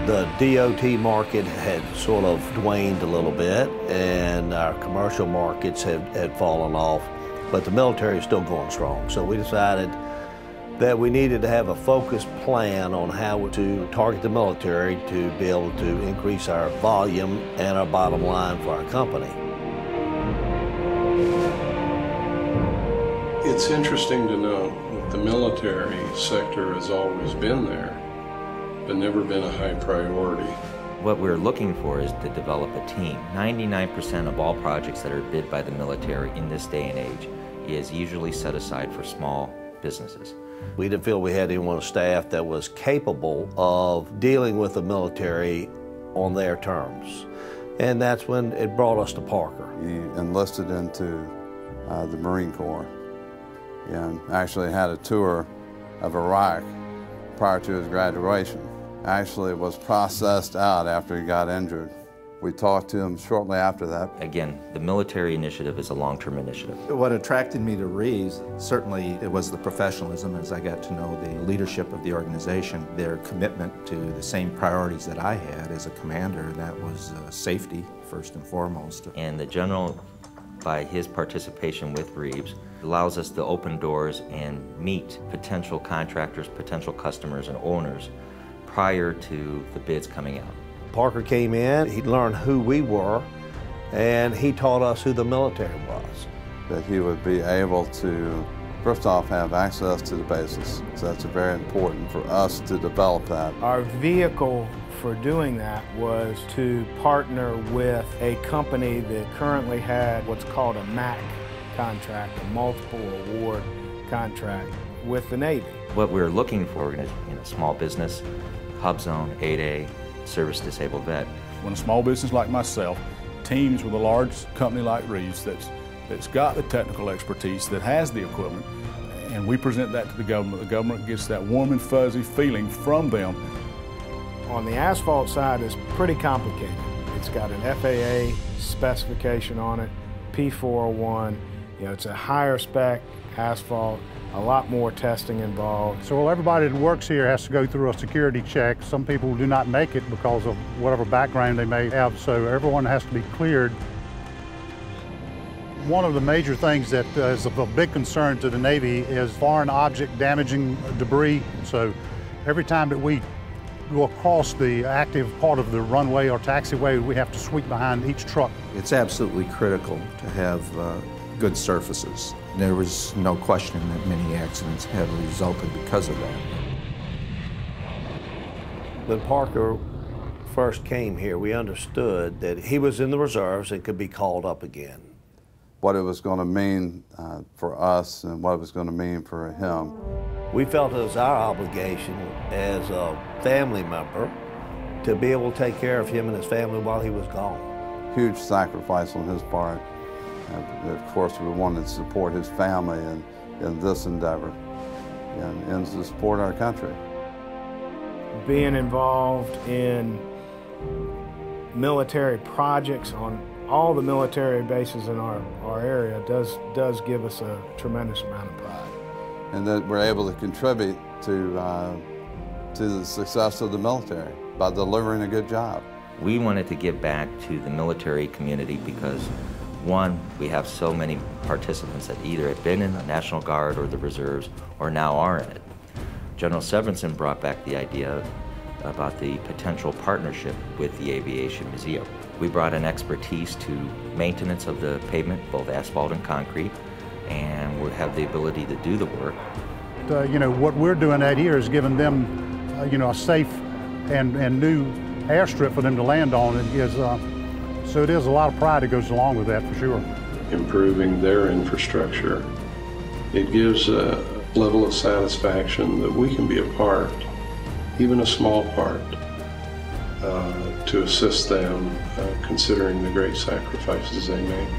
The DOT market had sort of waned a little bit, and our commercial markets had fallen off, but the military is still going strong. So we decided that we needed to have a focused plan on how to target the military to be able to increase our volume and our bottom line for our company. It's interesting to note that the military sector has always been there, but never been a high priority. What we're looking for is to develop a team. 99% of all projects that are bid by the military in this day and age is usually set aside for small businesses. We didn't feel we had anyone on staff that was capable of dealing with the military on their terms. And that's when it brought us to Parker. He enlisted into the Marine Corps and actually had a tour of Iraq prior to his graduation. Actually was processed out after he got injured. We talked to him shortly after that. Again, the military initiative is a long-term initiative. What attracted me to Reeves, certainly it was the professionalism as I got to know the leadership of the organization, their commitment to the same priorities that I had as a commander. That was safety, first and foremost. And the general, by his participation with Reeves, allows us to open doors and meet potential contractors, potential customers, and owners prior to the bids coming out. Parker came in, he learned who we were, and he taught us who the military was. That he would be able to, first off, have access to the bases. So that's very important for us to develop that. Our vehicle for doing that was to partner with a company that currently had what's called a MAC contract, a multiple award contract with the Navy. What we're looking for in a small business, hub zone, 8A, service disabled vet. When a small business like myself teams with a large company like Reeves that's got the technical expertise, that has the equipment, and we present that to the government gets that warm and fuzzy feeling from them. On the asphalt side, it's pretty complicated. It's got an FAA specification on it, P401. You know, it's a higher spec asphalt, a lot more testing involved. So everybody that works here has to go through a security check. Some people do not make it because of whatever background they may have, so everyone has to be cleared. One of the major things that is of a big concern to the Navy is foreign object damaging debris. So every time that we go across the active part of the runway or taxiway, we have to sweep behind each truck. It's absolutely critical to have good surfaces. There was no question that many accidents have resulted because of that. When Parker first came here, we understood that he was in the reserves and could be called up again. What it was going to mean for us and what it was going to mean for him. We felt it was our obligation as a family member to be able to take care of him and his family while he was gone. Huge sacrifice on his part. Of course, we wanted to support his family in this endeavor and to support our country. Being involved in military projects on all the military bases in our area does give us a tremendous amount of pride. And that we're able to contribute to the success of the military by delivering a good job. We wanted to give back to the military community because, one, we have so many participants that either have been in the National Guard or the Reserves or now are in it. General Severinsen brought back the idea about the potential partnership with the Aviation Museum. We brought in expertise to maintenance of the pavement, both asphalt and concrete, and we have the ability to do the work. You know, what we're doing out here is giving them, you know, a safe and new airstrip for them to land on. So there's a lot of pride that goes along with that, for sure. Improving their infrastructure, it gives a level of satisfaction that we can be a part, even a small part, to assist them, considering the great sacrifices they make.